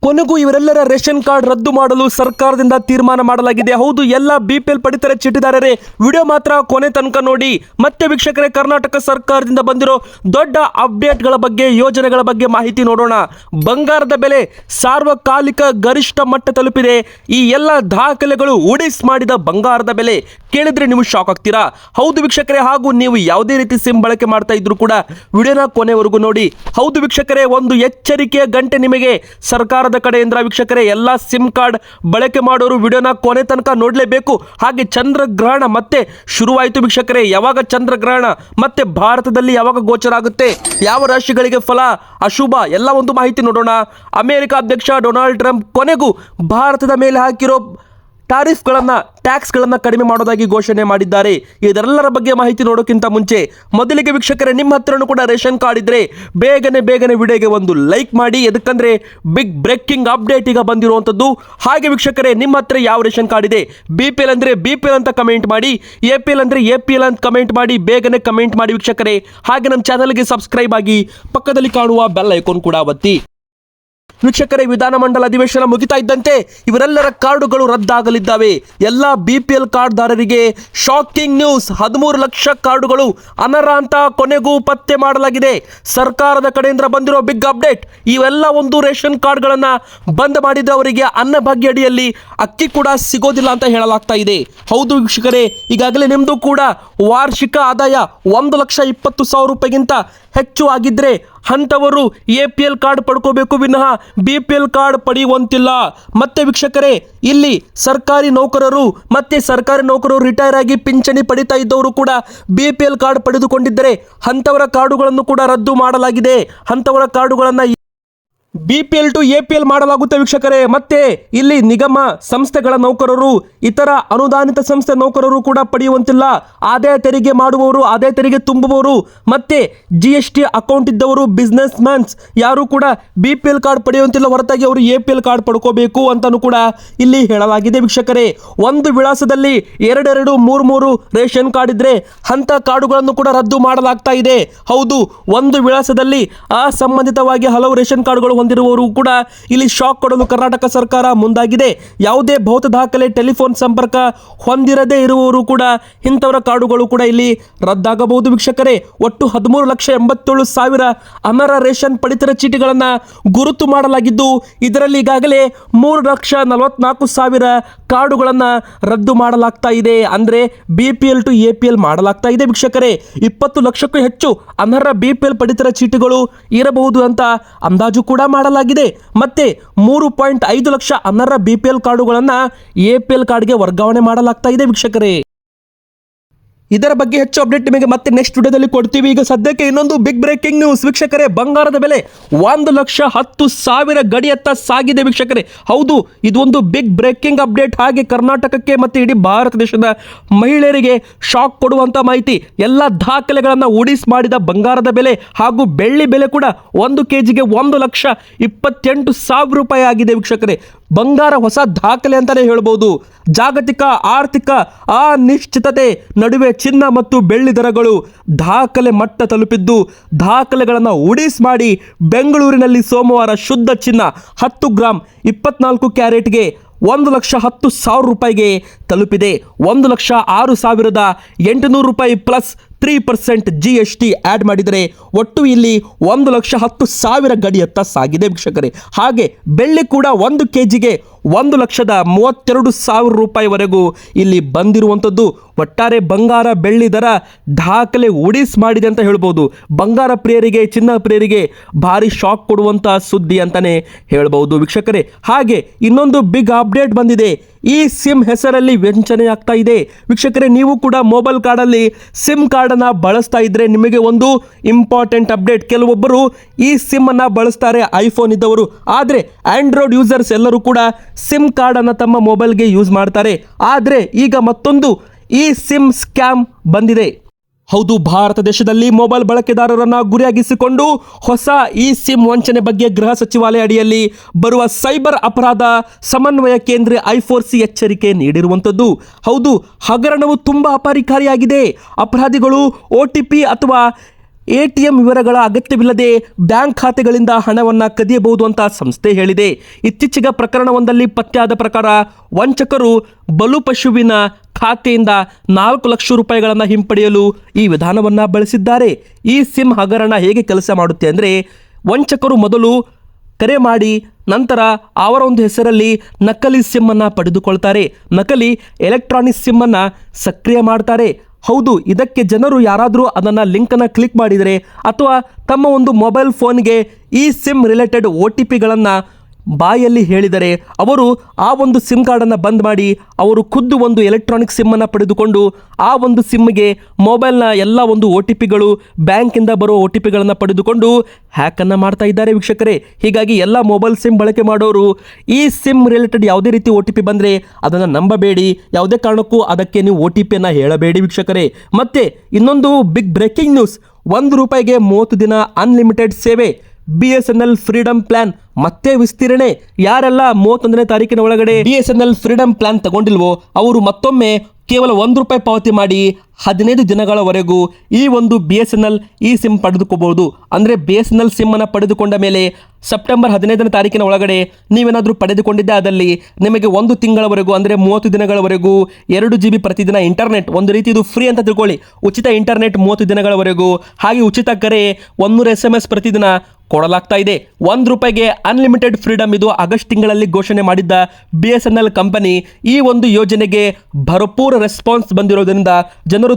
ಕೊನೆಗೂ ಇವರೆಲ್ಲರ ration card ರದ್ದು ಮಾಡಲು ಸರ್ಕಾರದಿಂದ ತೀರ್ಮಾನ ಮಾಡಲಾಗಿದೆ. ಹೌದು, ಎಲ್ಲ BPL ಪಡಿತರ ಚೀಟಿದಾರರೇ ವಿಡಿಯೋ ಮಾತ್ರ ಕೊನೆ ತನಕ ನೋಡಿ. ಮತ್ತೆ ವೀಕ್ಷಕರೇ, ಕರ್ನಾಟಕ ಸರ್ಕಾರದಿಂದ ಬಂದಿರೋ ದೊಡ್ಡ ಅಪ್ಡೇಟ್ಗಳ ಬಗ್ಗೆ, ಯೋಜನೆಗಳ ಬಗ್ಗೆ ಮಾಹಿತಿ ನೋಡೋಣ. ಬಂಗಾರದ ಬೆಲೆ ಸಾರ್ವಕಾಲಿಕ ಗರಿಷ್ಠ ಮಟ್ಟ ತಲುಪಿದೆ. ಈ ಎಲ್ಲ ದಾಖಲೆಗಳು ಉಡಿಸ್ ಮಾಡಿದ ಬಂಗಾರದ ಬೆಲೆ ಕೇಳಿದ್ರೆ ನೀವು ಶಾಕ್ ಆಗ್ತೀರಾ. ಹೌದು ವೀಕ್ಷಕರೇ, ಹಾಗೂ ನೀವು ಯಾವುದೇ ರೀತಿ ಸಿಮ್ ಬಳಕೆ ಮಾಡ್ತಾ ಇದ್ರು ಕೂಡ ವಿಡಿಯೋನ ಕೊನೆವರೆಗೂ ನೋಡಿ. ಹೌದು ವೀಕ್ಷಕರೇ, ಒಂದು ಎಚ್ಚರಿಕೆಯ ಗಂಟೆ ನಿಮಗೆ ಸರ್ಕಾರದ ಕಡೆಯಿಂದ. ವೀಕ್ಷಕರೇ, ಎಲ್ಲ ಸಿಮ್ ಕಾರ್ಡ್ ಬಳಕೆ ಮಾಡೋರು ವಿಡಿಯೋನ ಕೊನೆ ತನಕ ನೋಡಲೇಬೇಕು. ಹಾಗೆ ಚಂದ್ರಗ್ರಹಣ ಮತ್ತೆ ಶುರುವಾಯಿತು ವೀಕ್ಷಕರೇ. ಯಾವಾಗ ಚಂದ್ರಗ್ರಹಣ ಮತ್ತೆ ಭಾರತದಲ್ಲಿ ಯಾವಾಗ ಗೋಚರ ಆಗುತ್ತೆ, ಯಾವ ರಾಶಿಗಳಿಗೆ ಫಲ ಅಶುಭ, ಎಲ್ಲ ಒಂದು ಮಾಹಿತಿ ನೋಡೋಣ. ಅಮೆರಿಕ ಅಧ್ಯಕ್ಷ ಡೊನಾಲ್ಡ್ ಟ್ರಂಪ್ ಕೊನೆಗೂ ಭಾರತದ ಮೇಲೆ ಹಾಕಿರೋ ಟ್ಯಾಕ್ಸ್ಗಳನ್ನು ಕಡಿಮೆ ಮಾಡೋದಾಗಿ ಘೋಷಣೆ ಮಾಡಿದ್ದಾರೆ. ಇದೆಲ್ಲರ ಬಗ್ಗೆ ಮಾಹಿತಿ ನೋಡೋಕ್ಕಿಂತ ಮುಂಚೆ ಮೊದಲಿಗೆ ವೀಕ್ಷಕರೇ, ನಿಮ್ಮ ಹತ್ರನೂ ಕೂಡ ರೇಷನ್ ಕಾರ್ಡ್ ಇದ್ರೆ ಬೇಗನೆ ವಿಡಿಯೋಗೆ ಒಂದು ಲೈಕ್ ಮಾಡಿ. ಎದಕ್ಕಂದ್ರೆ ಬಿಗ್ ಬ್ರೇಕಿಂಗ್ ಅಪ್ಡೇಟ್ ಈಗ ಬಂದಿರುವಂಥದ್ದು. ಹಾಗೆ ವೀಕ್ಷಕರೇ, ನಿಮ್ಮ ಹತ್ರ ಯಾವ ರೇಷನ್ ಕಾರ್ಡ್ ಇದೆ, BPL ಅಂದ್ರೆ BPL ಅಂತ ಕಮೆಂಟ್ ಮಾಡಿ, APL ಅಂದ್ರೆ APL ಅಂತ ಕಮೆಂಟ್ ಮಾಡಿ, ಬೇಗನೆ ಕಮೆಂಟ್ ಮಾಡಿ ವೀಕ್ಷಕರೇ. ಹಾಗೆ ನಮ್ಮ ಚಾನಲ್ಗೆ ಸಬ್ಸ್ಕ್ರೈಬ್ ಆಗಿ, ಪಕ್ಕದಲ್ಲಿ ಕಾಣುವ ಬೆಲ್ ಐಕಾನ್ ಕೂಡ ಒತ್ತಿ. ವೀಕ್ಷಕರೇ, ವಿಧಾನಮಂಡಲ ಅಧಿವೇಶನ ಮುಗಿತಾ ಇದ್ದಂತೆ ಇವರೆಲ್ಲರ ಕಾರ್ಡುಗಳು ರದ್ದಾಗಲಿದ್ದಾವೆ. ಎಲ್ಲ BPL ಕಾರ್ಡ್ದಾರರಿಗೆ ಶಾಕಿಂಗ್ ನ್ಯೂಸ್. 13 ಲಕ್ಷ ಕಾರ್ಡುಗಳು ಅನರ್ಹ ಅಂತ ಕೊನೆಗೂ ಪತ್ತೆ ಮಾಡಲಾಗಿದೆ. ಸರ್ಕಾರದ ಕಡೆಯಿಂದ ಬಂದಿರೋ ಬಿಗ್ ಅಪ್ಡೇಟ್. ಇವೆಲ್ಲ ಒಂದು ರೇಷನ್ ಕಾರ್ಡ್ಗಳನ್ನು ಬಂದ್ ಮಾಡಿದವರಿಗೆ ಅನ್ನಭಾಗ್ಯ ಅಡಿಯಲ್ಲಿ ಅಕ್ಕಿ ಕೂಡ ಸಿಗೋದಿಲ್ಲ ಅಂತ ಹೇಳಲಾಗ್ತಾ ಇದೆ. ಹೌದು ವೀಕ್ಷಕರೇ, ಈಗಾಗಲೇ ನಿಮ್ಮದು ಕೂಡ ವಾರ್ಷಿಕ ಆದಾಯ 1,20,000 ರೂಪಾಯಿಗಿಂತ ಹೆಚ್ಚು ಆಗಿದ್ರೆ ಅಂಥವರು APL ಕಾರ್ಡ್ ಪಡ್ಕೋಬೇಕು ವಿನಃ BPL ಕಾರ್ಡ್ ಪಡೆಯುವಂತಿಲ್ಲ. ಮತ್ತೆ ವೀಕ್ಷಕರೇ, ಇಲ್ಲಿ ಸರ್ಕಾರಿ ನೌಕರರು ರಿಟೈರ್ ಆಗಿ ಪಿಂಚಣಿ ಪಡಿತಾ ಇದ್ದವರು ಕೂಡ BPL ಕಾರ್ಡ್ ಪಡೆದುಕೊಂಡಿದ್ದರೆ ಅಂಥವರ ಕಾರ್ಡುಗಳನ್ನು ಕೂಡ ರದ್ದು ಮಾಡಲಾಗಿದೆ. ಅಂಥವರ ಕಾರ್ಡುಗಳನ್ನು BPL ಟು APL ಮಾಡಲಾಗುತ್ತೆ ವೀಕ್ಷಕರೇ. ಮತ್ತೆ ಇಲ್ಲಿ ನಿಗಮ ಸಂಸ್ಥೆಗಳ ನೌಕರರು, ಇತರ ಅನುದಾನಿತ ಸಂಸ್ಥೆ ನೌಕರರು ಕೂಡ ಪಡೆಯುವಂತಿಲ್ಲ. ಆದಾಯ ತೆರಿಗೆ ಮಾಡುವವರು, ಆದಾಯ ತೆರಿಗೆ ತುಂಬುವವರು, ಮತ್ತೆ GST ಅಕೌಂಟ್ ಇದ್ದವರು, ಬಿಸ್ನೆಸ್ ಮ್ಯಾನ್ಸ್ ಯಾರು ಕೂಡ BPL ಕಾರ್ಡ್ ಪಡೆಯುವಂತಿಲ್ಲ. ಹೊರತಾಗಿ ಅವರು APL ಕಾರ್ಡ್ ಪಡ್ಕೋಬೇಕು ಅಂತಾನು ಕೂಡ ಇಲ್ಲಿ ಹೇಳಲಾಗಿದೆ ವೀಕ್ಷಕರೇ. ಒಂದು ವಿಳಾಸದಲ್ಲಿ 2 3 ರೇಷನ್ ಕಾರ್ಡ್ ಇದ್ರೆ ಅಂತ ಕಾರ್ಡುಗಳನ್ನು ಕೂಡ ರದ್ದು ಮಾಡಲಾಗ್ತಾ ಇದೆ. ಹೌದು, ಒಂದು ವಿಳಾಸದಲ್ಲಿ ಅಸಂಬಂಧಿತವಾಗಿ ಹಲವು ರೇಷನ್ ಕಾರ್ಡ್ಗಳು ಹೊಂದಿರುವವರು ಕೂಡ ಇಲ್ಲಿ ಶಾಕ್ ಕೊಡಲು ಕರ್ನಾಟಕ ಸರ್ಕಾರ ಮುಂದಾಗಿದೆ. ಯಾವುದೇ ಭೌತ ದಾಖಲೆ, ಟೆಲಿಫೋನ್ ಸಂಪರ್ಕ ಹೊಂದಿರದೇ ಇರುವವರು ಕೂಡ ಇಂಥವರ ಕಾರ್ಡುಗಳು ಕೂಡ ಇಲ್ಲಿ ರದ್ದಾಗಬಹುದು ವೀಕ್ಷಕರೇ. ಒಟ್ಟು 13,87,000 ಅನರ್ಹ ರೇಷನ್ ಪಡಿತರ ಚೀಟಿಗಳನ್ನು ಗುರುತು ಮಾಡಲಾಗಿದ್ದು, ಇದರಲ್ಲಿ ಈಗಾಗಲೇ 3,44,000 ಕಾರ್ಡುಗಳನ್ನು ರದ್ದು ಮಾಡಲಾಗ್ತಾ ಇದೆ. ಅಂದ್ರೆ BPL ಟು APL ಮಾಡಲಾಗ್ತಾ ಇದೆ ವೀಕ್ಷಕರೇ. 20 ಲಕ್ಷಕ್ಕೂ ಹೆಚ್ಚು ಅನರ್ಹ BPL ಪಡಿತರ ಚೀಟಿಗಳು ಇರಬಹುದು ಅಂತ ಅಂದಾಜು ಕೂಡ ಮಾಡಲಾಗಿದೆ. ಮತ್ತೆ 3.5 ಲಕ್ಷ ಅನರ್ಹ BPL ಕಾರ್ಡುಗಳನ್ನು APL ಕಾರ್ಡ್ಗೆ ವರ್ಗಾವಣೆ ಮಾಡಲಾಗ್ತಾ ಇದೆ ವೀಕ್ಷಕರೇ. ಇದರ ಬಗ್ಗೆ ಹೆಚ್ಚು ಅಪ್ಡೇಟ್ ನಿಮಗೆ ಮತ್ತೆ ನೆಕ್ಸ್ಟ್ ವಿಡಿಯೋದಲ್ಲಿ ಕೊಡ್ತೀವಿ. ಈಗ ಸದ್ಯಕ್ಕೆ ಇನ್ನೊಂದು ಬಿಗ್ ಬ್ರೇಕಿಂಗ್ ನ್ಯೂಸ್ ವೀಕ್ಷಕರೇ. ಬಂಗಾರದ ಬೆಲೆ 1,10,000 ಗಡಿಯತ್ತ ಸಾಗಿದೆ ವೀಕ್ಷಕರೇ. ಹೌದು, ಇದು ಒಂದು ಬಿಗ್ ಬ್ರೇಕಿಂಗ್ ಅಪ್ಡೇಟ್. ಹಾಗೆ ಕರ್ನಾಟಕಕ್ಕೆ ಮತ್ತೆ ಇಡೀ ಭಾರತ ದೇಶದ ಮಹಿಳೆಯರಿಗೆ ಶಾಕ್ ಕೊಡುವಂತ ಮಾಹಿತಿ. ಎಲ್ಲ ದಾಖಲೆಗಳನ್ನು ಉಡಿಸ್ ಮಾಡಿದ ಬಂಗಾರದ ಬೆಲೆ ಹಾಗೂ ಬೆಳ್ಳಿ ಬೆಲೆ ಕೂಡ 1 kgಗೆ 1,28,000 ರೂಪಾಯಿ ಆಗಿದೆ ವೀಕ್ಷಕರೇ. ಬಂಗಾರ ಹೊಸ ದಾಖಲೆ ಅಂತಾನೆ ಹೇಳ್ಬೋದು. ಜಾಗತಿಕ ಆರ್ಥಿಕ ಅನಿಶ್ಚಿತತೆ ನಡುವೆ ಚಿನ್ನ ಮತ್ತು ಬೆಳ್ಳಿ ದರಗಳು ದಾಖಲೆ ಮಟ್ಟ ತಲುಪಿದ್ದು, ದಾಖಲೆಗಳನ್ನು ಉಡಿಸ್ ಮಾಡಿ ಬೆಂಗಳೂರಿನಲ್ಲಿ ಸೋಮವಾರ ಶುದ್ಧ ಚಿನ್ನ 10 ಗ್ರಾಂ 24 ಕ್ಯಾರೆಟ್ಗೆ 1,10,000 ರೂಪಾಯಿಗೆ ತಲುಪಿದೆ. 1,06,800 ರೂಪಾಯಿ ಪ್ಲಸ್ 3% GST ಆ್ಯಡ್ ಮಾಡಿದರೆ ಒಟ್ಟು ಇಲ್ಲಿ 1,10,000 ಗಡಿಯತ್ತ ಸಾಗಿದೆ ವೀಕ್ಷಕರೇ. ಹಾಗೆ ಬೆಳ್ಳಿ ಕೂಡ 1 kgಗೆ 1,32,000 ರೂಪಾಯಿವರೆಗೂ ಇಲ್ಲಿ ಬಂದಿರುವಂಥದ್ದು. ಒಟ್ಟಾರೆ ಬಂಗಾರ ಬೆಳ್ಳಿ ದರ ದಾಖಲೆ ಉಡಿಸ್ ಮಾಡಿದೆ ಅಂತ ಹೇಳ್ಬೋದು. ಬಂಗಾರ ಪ್ರಿಯರಿಗೆ, ಚಿನ್ನ ಪ್ರಿಯರಿಗೆ ಭಾರಿ ಶಾಕ್ ಕೊಡುವಂಥ ಸುದ್ದಿ ಅಂತಾನೆ ಹೇಳ್ಬೋದು ವೀಕ್ಷಕರೇ. ಹಾಗೆ ಇನ್ನೊಂದು ಬಿಗ್ ಅಪ್ಡೇಟ್ ಬಂದಿದೆ. ಈ ಸಿಮ್ ಹೆಸರಲ್ಲಿ ವಂಚನೆ ಆಗ್ತಾ ಇದೆ ವೀಕ್ಷಕರೇ. ನೀವು ಕೂಡ ಮೊಬೈಲ್ ಕಾರ್ಡಲ್ಲಿ ಸಿಮ್ ಕಾರ್ಡನ್ನು ಬಳಸ್ತಾ ಇದ್ರೆ ನಿಮಗೆ ಒಂದು ಇಂಪಾರ್ಟೆಂಟ್ ಅಪ್ಡೇಟ್. ಕೆಲವೊಬ್ಬರು ಈ ಸಿಮ್ ಅನ್ನು ಬಳಸ್ತಾರೆ, ಐಫೋನ್ ಇದ್ದವರು. ಆದರೆ ಆಂಡ್ರಾಯ್ಡ್ ಯೂಸರ್ಸ್ ಎಲ್ಲರೂ ಕೂಡ ಸಿಮ್ ಕಾರ್ಡನ್ನು ತಮ್ಮ ಮೊಬೈಲ್ಗೆ ಯೂಸ್ ಮಾಡ್ತಾರೆ. ಆದರೆ ಈಗ ಮತ್ತೊಂದು ಈ ಸಿಮ್ ಸ್ಕ್ಯಾಮ್ ಬಂದಿದೆ. ಹೌದು, ಭಾರತ ದೇಶದಲ್ಲಿ ಮೊಬೈಲ್ ಬಳಕೆದಾರರನ್ನ ಗುರಿಯಾಗಿಸಿಕೊಂಡು ಹೊಸ ಈ ಸಿಮ್ ವಂಚನೆ ಬಗ್ಗೆ ಗೃಹ ಸಚಿವಾಲಯ ಅಡಿಯಲ್ಲಿ ಬರುವ ಸೈಬರ್ ಅಪರಾಧ ಸಮನ್ವಯ ಕೇಂದ್ರ I4C ಎಚ್ಚರಿಕೆ ನೀಡಿರುವಂಥದ್ದು. ಹೌದು, ಹಗರಣವು ತುಂಬ ಅಪಾಯಕಾರಿಯಾಗಿದೆ. ಅಪರಾಧಿಗಳು OTP ಅಥವಾ ATM ವಿವರಗಳ ಅಗತ್ಯವಿಲ್ಲದೆ ಬ್ಯಾಂಕ್ ಖಾತೆಗಳಿಂದ ಹಣವನ್ನು ಕದಿಯಬಹುದು ಅಂತ ಸಂಸ್ಥೆ ಹೇಳಿದೆ. ಇತ್ತೀಚೆಗೆ ಪ್ರಕರಣವೊಂದಲ್ಲಿ ಪತ್ತೆಯಾದ ಪ್ರಕಾರ ವಂಚಕರು ಬಲು ಪಶುವಿನ ಖಾತೆಯಿಂದ 4 ಲಕ್ಷ ರೂಪಾಯಿಗಳನ್ನು ಹಿಂಪಡೆಯಲು ಈ ವಿಧಾನವನ್ನು ಬಳಸಿದ್ದಾರೆ. ಈ ಸಿಮ್ ಹಗರಣ ಹೇಗೆ ಕೆಲಸ ಮಾಡುತ್ತೆ ಅಂದರೆ, ವಂಚಕರು ಮೊದಲು ಕರೆ ಮಾಡಿ ನಂತರ ಅವರ ಒಂದು ಹೆಸರಲ್ಲಿ ನಕಲಿ ಸಿಮ್ಮನ್ನು ಪಡೆದುಕೊಳ್ತಾರೆ. ನಕಲಿ ಎಲೆಕ್ಟ್ರಾನಿಕ್ ಸಿಮ್ಮನ್ನು ಸಕ್ರಿಯ ಮಾಡ್ತಾರೆ. ಹೌದು, ಇದಕ್ಕೆ ಜನರು ಯಾರಾದರೂ ಅದನ್ನು ಲಿಂಕನ್ನು ಕ್ಲಿಕ್ ಮಾಡಿದರೆ ಅಥವಾ ತಮ್ಮ ಒಂದು ಮೊಬೈಲ್ ಫೋನ್ಗೆ ಈ ಸಿಮ್ ರಿಲೇಟೆಡ್ OTPಗಳನ್ನು ಬಾಯಲ್ಲಿ ಹೇಳಿದರೆ ಅವರು ಆ ಒಂದು ಸಿಮ್ ಕಾರ್ಡನ್ನು ಬಂದ್ ಮಾಡಿ ಅವರು ಖುದ್ದು ಒಂದು ಎಲೆಕ್ಟ್ರಾನಿಕ್ ಸಿಮ್ಮನ್ನು ಪಡೆದುಕೊಂಡು ಆ ಒಂದು ಸಿಮ್ಗೆ ಮೊಬೈಲ್ನ ಎಲ್ಲ ಒಂದು OTPಗಳು ಬ್ಯಾಂಕಿಂದ ಬರೋ OTPಗಳನ್ನು ಪಡೆದುಕೊಂಡು ಹ್ಯಾಕನ್ನು ಮಾಡ್ತಾ ಇದ್ದಾರೆ ವೀಕ್ಷಕರೇ. ಹೀಗಾಗಿ ಎಲ್ಲ ಮೊಬೈಲ್ ಸಿಮ್ ಬಳಕೆ ಮಾಡೋರು ಈ ಸಿಮ್ ರಿಲೇಟೆಡ್ ಯಾವುದೇ ರೀತಿ OTP ಬಂದರೆ ಅದನ್ನು ನಂಬಬೇಡಿ. ಯಾವುದೇ ಕಾರಣಕ್ಕೂ ಅದಕ್ಕೆ ನೀವು OTPಯನ್ನು ಹೇಳಬೇಡಿ ವೀಕ್ಷಕರೇ. ಮತ್ತೆ ಇನ್ನೊಂದು ಬಿಗ್ ಬ್ರೇಕಿಂಗ್ ನ್ಯೂಸ್, ₹1ಗೆ 30 ದಿನ ಅನ್ಲಿಮಿಟೆಡ್ ಸೇವೆ. BSNL ಫ್ರೀಡಮ್ ಪ್ಲಾನ್ ಮತ್ತೆ ವಿಸ್ತರಣೆ. ಯಾರೆಲ್ಲ 31ನೇ ತಾರೀಕಿನ ಒಳಗಡೆ BSNL ಫ್ರೀಡಮ್ ಪ್ಲಾನ್ ತಗೊಂಡಿಲ್ವೋ ಅವರು ಮತ್ತೊಮ್ಮೆ ಕೇವಲ ₹1 ಪಾವತಿ ಮಾಡಿ 15 ದಿನಗಳವರೆಗೂ ಈ ಒಂದು BSNL ಈ ಸಿಮ್ ಪಡೆದುಕೋಬಹುದು. ಅಂದರೆ BSNL ಸಿಮ್ಮನ್ನು ಪಡೆದುಕೊಂಡ ಮೇಲೆ ಸೆಪ್ಟೆಂಬರ್ 15ನೇ ತಾರೀಕಿನ ಒಳಗಡೆ ನೀವೇನಾದರೂ ಪಡೆದುಕೊಂಡಿದ್ದೆ ಆದಲ್ಲಿ ನಿಮಗೆ 1 ತಿಂಗಳವರೆಗೂ ಅಂದರೆ 30 ದಿನಗಳವರೆಗೂ 2 GB ಪ್ರತಿದಿನ ಇಂಟರ್ನೆಟ್, ಒಂದು ರೀತಿ ಇದು ಫ್ರೀ ಅಂತ ತಿಳ್ಕೊಳ್ಳಿ. ಉಚಿತ ಇಂಟರ್ನೆಟ್ 30 ದಿನಗಳವರೆಗೂ, ಹಾಗೆ ಉಚಿತ ಕರೆ 100 SMS ಪ್ರತಿದಿನ ಕೊಡಲಾಗ್ತಾ ಇದೆ. ₹1ಗೆ ಅನ್ಲಿಮಿಟೆಡ್ ಫ್ರೀಡಮ್ ಇದು ಆಗಸ್ಟ್ ತಿಂಗಳಲ್ಲಿ ಘೋಷಣೆ ಮಾಡಿದ್ದ BSNL ಕಂಪನಿ. ಈ ಒಂದು ಯೋಜನೆಗೆ ಭರಪೂರ ರೆಸ್ಪಾನ್ಸ್ ಬಂದಿರೋದ್ರಿಂದ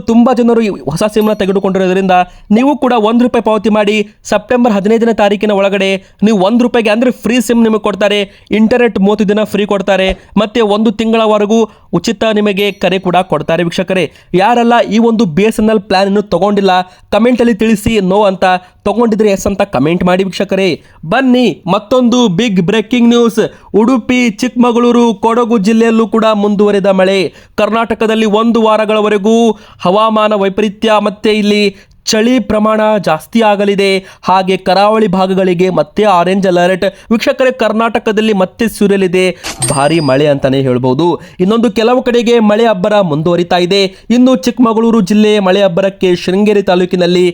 ತುಂಬ ಜನರು ಹೊಸ ಸಿಮ್ನ ತೆಗೆದುಕೊಂಡಿರೋದ್ರಿಂದ ನೀವು ಕೂಡ ₹1 ಪಾವತಿ ಮಾಡಿ ಸೆಪ್ಟೆಂಬರ್ 15ನೇ ತಾರೀಕಿನ ಒಳಗಡೆ ನೀವು ₹1 ಅಂದರೆ ಫ್ರೀ ಸಿಮ್ ನಿಮಗೆ ಕೊಡ್ತಾರೆ. ಇಂಟರ್ನೆಟ್ 30 ದಿನ ಫ್ರೀ ಕೊಡ್ತಾರೆ. ಮತ್ತೆ 1 ತಿಂಗಳವರೆಗೂ ಉಚಿತ ನಿಮಗೆ ಕರೆ ಕೂಡ ಕೊಡ್ತಾರೆ ವೀಕ್ಷಕರೇ. ಯಾರೆಲ್ಲ ಈ ಒಂದು BSNL ಪ್ಲಾನ್ ಅನ್ನು ತಗೊಂಡಿಲ್ಲ ಕಮೆಂಟಲ್ಲಿ ತಿಳಿಸಿ ನೋ ಅಂತ, ತಗೊಂಡಿದ್ರೆ ಎಸ್ ಅಂತ ಕಮೆಂಟ್ ಮಾಡಿ ವೀಕ್ಷಕರೇ. ಬನ್ನಿ ಮತ್ತೊಂದು big breaking news. Udupi, Chikkamagaluru, Kodagu ಜಿಲ್ಲೆಯಲ್ಲೂ ಕೂಡ ಮುಂದುವರಿದ ಮಳೆ. ಕರ್ನಾಟಕದಲ್ಲಿ 1 ವಾರಗಳವರೆಗೂ ಹವಾಮಾನ ವೈಪರೀತ್ಯ ಮತ್ತೆ ಇಲ್ಲಿ ಚಳಿ ಪ್ರಮಾಣ ಜಾಸ್ತಿ ಆಗಲಿದೆ. ಹಾಗೆ ಕರಾವಳಿ ಭಾಗಗಳಿಗೆ ಮತ್ತೆ ಆರೆಂಜ್ ಅಲರ್ಟ್ ವೀಕ್ಷಕರೇ. ಕರ್ನಾಟಕದಲ್ಲಿ ಮತ್ತೆ ಸುರಿಯಲಿದೆ ಭಾರಿ ಮಳೆ ಅಂತಾನೆ ಹೇಳ್ಬೋದು. ಇನ್ನೊಂದು ಕೆಲವು ಕಡೆಗೆ ಮಳೆ ಅಬ್ಬರ ಮುಂದುವರಿತಾ ಇದೆ. ಇನ್ನು ಚಿಕ್ಕಮಗಳೂರು ಜಿಲ್ಲೆ ಮಳೆ ಅಬ್ಬರಕ್ಕೆ ಶೃಂಗೇರಿ ತಾಲೂಕಿನಲ್ಲಿ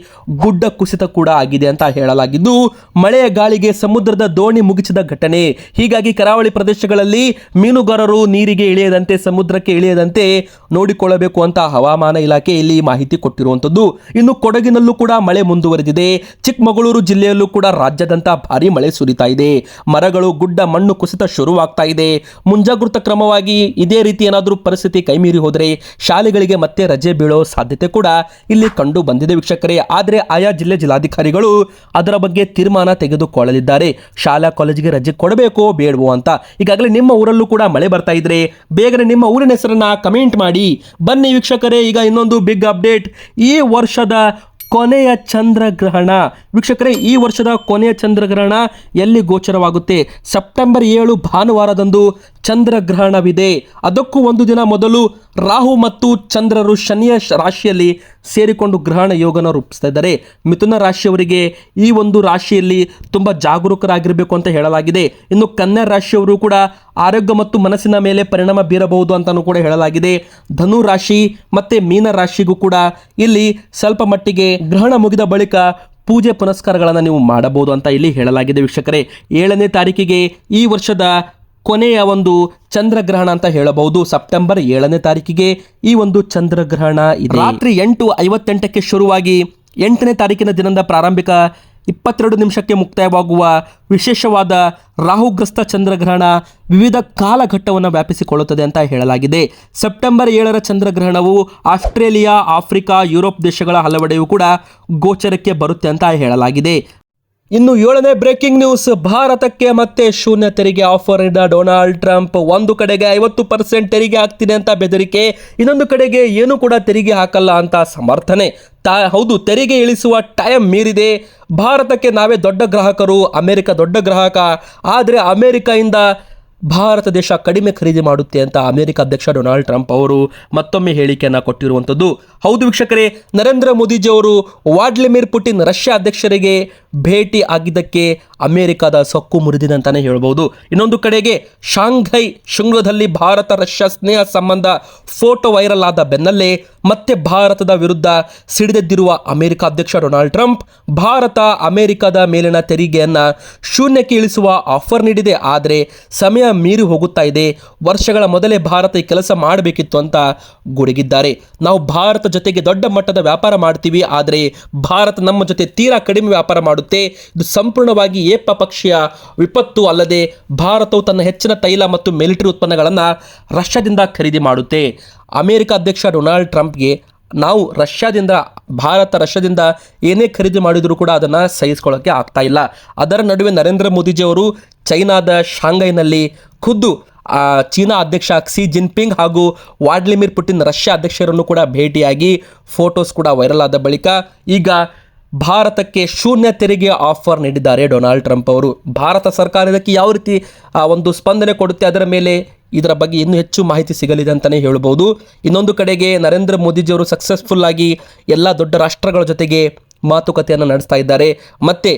ಗುಡ್ಡ ಕುಸಿತ ಕೂಡ ಆಗಿದೆ ಅಂತ ಹೇಳಲಾಗಿದ್ದು, ಮಳೆಯ ಗಾಳಿಗೆ ಸಮುದ್ರದ ದೋಣಿ ಮುಗಿಸಿದ ಘಟನೆ. ಹೀಗಾಗಿ ಕರಾವಳಿ ಪ್ರದೇಶಗಳಲ್ಲಿ ಮೀನುಗಾರರು ನೀರಿಗೆ ಇಳಿಯದಂತೆ, ಸಮುದ್ರಕ್ಕೆ ಇಳಿಯದಂತೆ ನೋಡಿಕೊಳ್ಳಬೇಕು ಅಂತ ಹವಾಮಾನ ಇಲಾಖೆ ಇಲ್ಲಿ ಮಾಹಿತಿ ಕೊಟ್ಟಿರುವಂತದ್ದು. ಇನ್ನು ಕೊಡಗಿನಲ್ಲೂ ಕೂಡ ಮಳೆ ಮುಂದುವರೆದಿದೆ. ಚಿಕ್ಕಮಗಳೂರು ಜಿಲ್ಲೆಯಲ್ಲೂ ಕೂಡ ರಾಜ್ಯಾದ್ಯಂತ ಭಾರಿ ಮಳೆ ಸುರಿತಾ ಇದೆ. ಮರಗಳು, ಗುಡ್ಡ, ಮಣ್ಣು ಕುಸಿತ ಶುರುವಾಗ್ತಾ ಇದೆ. ಮುಂಜಾಗೃತಾ ಕ್ರಮವಾಗಿ ಇದೇ ರೀತಿ ಏನಾದರೂ ಪರಿಸ್ಥಿತಿ ಕೈಮೀರಿ ಹೋದರೆ ಶಾಲೆಗಳಿಗೆ ಮತ್ತೆ ರಜೆ ಬೀಳೋ ಸಾಧ್ಯತೆ ಕೂಡ ಇಲ್ಲಿ ಕಂಡು ಬಂದಿದೆ ವೀಕ್ಷಕರೇ. ಆದರೆ ಆಯಾ ಜಿಲ್ಲಾಧಿಕಾರಿಗಳು ಅದರ ಬಗ್ಗೆ ತೀರ್ಮಾನ ತೆಗೆದುಕೊಳ್ಳಲಿದ್ದಾರೆ. ಶಾಲಾ ಕಾಲೇಜಿಗೆ ರಜೆ ಕೊಡಬೇಕೋ ಬೇಡವೋ ಅಂತ. ಈಗಾಗಲೇ ನಿಮ್ಮ ಊರಲ್ಲೂ ಕೂಡ ಮಳೆ ಬರ್ತಾ ಇದ್ರೆ ಬೇಗನೆ ನಿಮ್ಮ ಊರಿನ ಹೆಸರನ್ನ ಕಮೆಂಟ್ ಮಾಡಿ. ಬನ್ನಿ ವೀಕ್ಷಕರೇ, ಈಗ ಇನ್ನೊಂದು ಬಿಗ್ ಅಪ್ಡೇಟ್. ಈ ವರ್ಷದ ಕೊನೆಯ ಚಂದ್ರಗ್ರಹಣ ವೀಕ್ಷಕರೇ, ಈ ವರ್ಷದ ಕೊನೆಯ ಚಂದ್ರಗ್ರಹಣ ಎಲ್ಲಿ ಗೋಚರವಾಗುತ್ತೆ? ಸೆಪ್ಟೆಂಬರ್ 7 ಭಾನುವಾರದಂದು ಚಂದ್ರಗ್ರಹಣವಿದೆ. ಅದಕ್ಕೂ ಒಂದು ದಿನ ಮೊದಲು ರಾಹು ಮತ್ತು ಚಂದ್ರರು ಶನಿಯ ರಾಶಿಯಲ್ಲಿ ಸೇರಿಕೊಂಡು ಗ್ರಹಣ ಯೋಗನ ರೂಪಿಸ್ತಾ ಇದ್ದಾರೆ. ಮಿಥುನ ರಾಶಿಯವರಿಗೆ ಈ ಒಂದು ರಾಶಿಯಲ್ಲಿ ತುಂಬ ಜಾಗರೂಕರಾಗಿರಬೇಕು ಅಂತ ಹೇಳಲಾಗಿದೆ. ಇನ್ನು ಕನ್ಯಾ ರಾಶಿಯವರು ಕೂಡ ಆರೋಗ್ಯ ಮತ್ತು ಮನಸ್ಸಿನ ಮೇಲೆ ಪರಿಣಾಮ ಬೀರಬಹುದು ಅಂತಲೂ ಕೂಡ ಹೇಳಲಾಗಿದೆ. ಧನು ರಾಶಿ ಮತ್ತೆ ಮೀನ ರಾಶಿಗೂ ಕೂಡ ಇಲ್ಲಿ ಸ್ವಲ್ಪ ಮಟ್ಟಿಗೆ ಗ್ರಹಣ ಮುಗಿದ ಬಳಿಕ ಪೂಜೆ ಪುನಸ್ಕಾರಗಳನ್ನು ನೀವು ಮಾಡಬಹುದು ಅಂತ ಇಲ್ಲಿ ಹೇಳಲಾಗಿದೆ ವೀಕ್ಷಕರೇ. 7ನೇ ತಾರೀಕಿಗೆ ಈ ವರ್ಷದ ಕೊನೆಯ ಒಂದು ಚಂದ್ರಗ್ರಹಣ ಅಂತ ಹೇಳಬಹುದು. ಸೆಪ್ಟೆಂಬರ್ 7ನೇ ತಾರೀಕಿಗೆ ಈ ಒಂದು ಚಂದ್ರಗ್ರಹಣ ಇದೆ. ರಾತ್ರಿ 8:58ಕ್ಕೆ ಶುರುವಾಗಿ 8ನೇ ತಾರೀಕಿನ ದಿನದ ಪ್ರಾರಂಭಿಕ 22 ನಿಮಿಷಕ್ಕೆ ಮುಕ್ತಾಯವಾಗುವ ವಿಶೇಷವಾದ ರಾಹುಗ್ರಸ್ತ ಚಂದ್ರಗ್ರಹಣ ವಿವಿಧ ಕಾಲಘಟ್ಟವನ್ನು ವ್ಯಾಪಿಸಿಕೊಳ್ಳುತ್ತದೆ ಅಂತ ಹೇಳಲಾಗಿದೆ. ಸೆಪ್ಟೆಂಬರ್ 7ರ ಚಂದ್ರಗ್ರಹಣವು ಆಸ್ಟ್ರೇಲಿಯಾ, ಆಫ್ರಿಕಾ, ಯುರೋಪ್ ದೇಶಗಳ ಹಲವೆಡೆಯೂ ಕೂಡ ಗೋಚರಕ್ಕೆ ಬರುತ್ತೆ ಅಂತ ಹೇಳಲಾಗಿದೆ. ಇನ್ನು 7ನೇ ಬ್ರೇಕಿಂಗ್ ನ್ಯೂಸ್, ಭಾರತಕ್ಕೆ ಮತ್ತೆ ಶೂನ್ಯ ತೆರಿಗೆ ಆಫರ್ ನೀಡಿದ ಡೊನಾಲ್ಡ್ ಟ್ರಂಪ್. ಒಂದು ಕಡೆಗೆ 50% ತೆರಿಗೆ ಹಾಕ್ತೀನಿ ಅಂತ ಬೆದರಿಕೆ, ಇನ್ನೊಂದು ಕಡೆಗೆ ಏನು ಕೂಡ ತೆರಿಗೆ ಹಾಕಲ್ಲ ಅಂತ ಸಮರ್ಥನೆ. ಹೌದು, ತೆರಿಗೆ ಇಳಿಸುವ ಟೈಮ್ ಮೀರಿದೆ. ಭಾರತಕ್ಕೆ ನಾವೇ ದೊಡ್ಡ ಗ್ರಾಹಕರು, ಅಮೆರಿಕ ದೊಡ್ಡ ಗ್ರಾಹಕ, ಆದರೆ ಅಮೆರಿಕದಿಂದ ಭಾರತ ದೇಶ ಕಡಿಮೆ ಖರೀದಿ ಮಾಡುತ್ತೆ ಅಂತ ಅಮೆರಿಕ ಅಧ್ಯಕ್ಷ ಡೊನಾಲ್ಡ್ ಟ್ರಂಪ್ ಅವರು ಮತ್ತೊಮ್ಮೆ ಹೇಳಿಕೆಯನ್ನು ಕೊಟ್ಟಿರುವಂಥದ್ದು. ಹೌದು ವೀಕ್ಷಕರೇ, ನರೇಂದ್ರ ಮೋದಿಜಿಯವರು ವ್ಲಾಡಿಮಿರ್ ಪುಟಿನ್ ರಷ್ಯಾ ಅಧ್ಯಕ್ಷರಿಗೆ ಭೇಟಿ ಆಗಿದ್ದಕ್ಕೆ ಅಮೆರಿಕದ ಸೊಕ್ಕು ಮುರಿದಿದೆ ಅಂತಲೇ ಹೇಳ್ಬೋದು. ಇನ್ನೊಂದು ಕಡೆಗೆ ಶಾಂಘೈ ಶೃಂಗದಲ್ಲಿ ಭಾರತ ರಷ್ಯಾ ಸ್ನೇಹ ಸಂಬಂಧ ಫೋಟೋ ವೈರಲ್ ಆದ ಬೆನ್ನಲ್ಲೇ ಮತ್ತೆ ಭಾರತದ ವಿರುದ್ಧ ಸಿಡಿದೆದ್ದಿರುವ ಅಮೆರಿಕ ಅಧ್ಯಕ್ಷ ಡೊನಾಲ್ಡ್ ಟ್ರಂಪ್ ಭಾರತ ಅಮೆರಿಕದ ಮೇಲಿನ ತೆರಿಗೆಯನ್ನು ಶೂನ್ಯಕ್ಕೆ ಇಳಿಸುವ ಆಫರ್ ನೀಡಿದೆ. ಆದರೆ ಸಮಯ ಮೀರಿ ಹೋಗುತ್ತಾ ಇದೆ. ವರ್ಷಗಳ ಮೊದಲೇ ಭಾರತ ಈ ಕೆಲಸ ಮಾಡಬೇಕಿತ್ತು ಅಂತ ಗುಡುಗಿದ್ದಾರೆ. ನಾವು ಭಾರತ ಜೊತೆಗೆ ದೊಡ್ಡ ಮಟ್ಟದ ವ್ಯಾಪಾರ ಮಾಡ್ತೀವಿ, ಆದರೆ ಭಾರತ ನಮ್ಮ ಜೊತೆ ತೀರಾ ಕಡಿಮೆ ವ್ಯಾಪಾರ ಮಾಡುತ್ತೆ. ಇದು ಸಂಪೂರ್ಣವಾಗಿ ಏಕಪಕ್ಷೀಯ ವಿಪತ್ತು. ಅಲ್ಲದೆ ಭಾರತವು ತನ್ನ ಹೆಚ್ಚಿನ ತೈಲ ಮತ್ತು ಮಿಲಿಟರಿ ಉತ್ಪನ್ನಗಳನ್ನು ರಷ್ಯಾದಿಂದ ಖರೀದಿ ಮಾಡುತ್ತೆ. ಅಮೆರಿಕ ಅಧ್ಯಕ್ಷ ಡೊನಾಲ್ಡ್ ಟ್ರಂಪ್ಗೆ ನಾವು ಭಾರತ ರಷ್ಯಾದಿಂದ ಏನೇ ಖರೀದಿ ಮಾಡಿದರೂ ಕೂಡ ಅದನ್ನು ಸಹಿಸ್ಕೊಳ್ಳೋಕ್ಕೆ ಆಗ್ತಾ ಇಲ್ಲ. ಅದರ ನಡುವೆ ನರೇಂದ್ರ ಮೋದಿಜಿಯವರು ಚೈನಾದ ಶಾಂಘೈನಲ್ಲಿ ಖುದ್ದು ಚೀನಾ ಅಧ್ಯಕ್ಷ ಕ್ಸಿ ಜಿನ್ಪಿಂಗ್ ಹಾಗೂ ವ್ಲಾಡಿಮಿರ್ ಪುಟಿನ್ ರಷ್ಯಾ ಅಧ್ಯಕ್ಷರನ್ನು ಕೂಡ ಭೇಟಿಯಾಗಿ ಫೋಟೋಸ್ ಕೂಡ ವೈರಲ್ ಆದ ಬಳಿಕ ಈಗ ಭಾರತಕ್ಕೆ ಶೂನ್ಯ ತೆರಿಗೆ ಆಫರ್ ನೀಡಿದ್ದಾರೆ ಡೊನಾಲ್ಡ್ ಟ್ರಂಪ್ ಅವರು. ಭಾರತ ಸರ್ಕಾರ ಇದಕ್ಕೆ ಯಾವ ರೀತಿ ಒಂದು ಸ್ಪಂದನೆ ಕೊಡುತ್ತೆ, ಅದರ ಮೇಲೆ ಇದರ ಬಗ್ಗೆ ಇನ್ನೂ ಹೆಚ್ಚು ಮಾಹಿತಿ ಸಿಗಲಿದೆ ಅಂತಲೇ ಹೇಳ್ಬೋದು. ಇನ್ನೊಂದು ಕಡೆಗೆ ನರೇಂದ್ರ ಮೋದಿಜಿಯವರು ಸಕ್ಸಸ್ಫುಲ್ ಆಗಿ ಎಲ್ಲ ದೊಡ್ಡ ರಾಷ್ಟ್ರಗಳ ಜೊತೆಗೆ ಮಾತುಕತೆಯನ್ನು ನಡೆಸ್ತಾ ಇದ್ದಾರೆ. ಮತ್ತು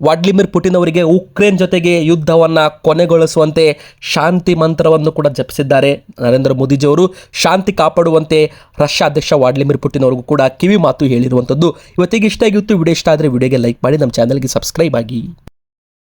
ವ್ಲಾಡಿಮಿರ್ ಪುಟಿನ್ ಅವರಿಗೆ ಉಕ್ರೇನ್ ಜೊತೆಗೆ ಯುದ್ಧವನ್ನು ಕೊನೆಗೊಳಿಸುವಂತೆ ಶಾಂತಿ ಮಂತ್ರವನ್ನು ಕೂಡ ಜಪಿಸಿದ್ದಾರೆ. ನರೇಂದ್ರ ಮೋದಿಜಿಯವರು ಶಾಂತಿ ಕಾಪಾಡುವಂತೆ ರಷ್ಯಾ ಅಧ್ಯಕ್ಷ ವ್ಲಾಡಿಮಿರ್ ಪುಟಿನ್ ಅವರಿಗೂ ಕೂಡ ಕಿವಿ ಮಾತು ಹೇಳಿರುವಂಥದ್ದು. ಇವತ್ತಿಗೆ ಇಷ್ಟ ಆಗಿತ್ತು. ವಿಡಿಯೋ ಇಷ್ಟ ಆದರೆ ವಿಡಿಯೋಗೆ ಲೈಕ್ ಮಾಡಿ, ನಮ್ಮ ಚಾನಲ್ಗೆ ಸಬ್ಸ್ಕ್ರೈಬ್ ಆಗಿ.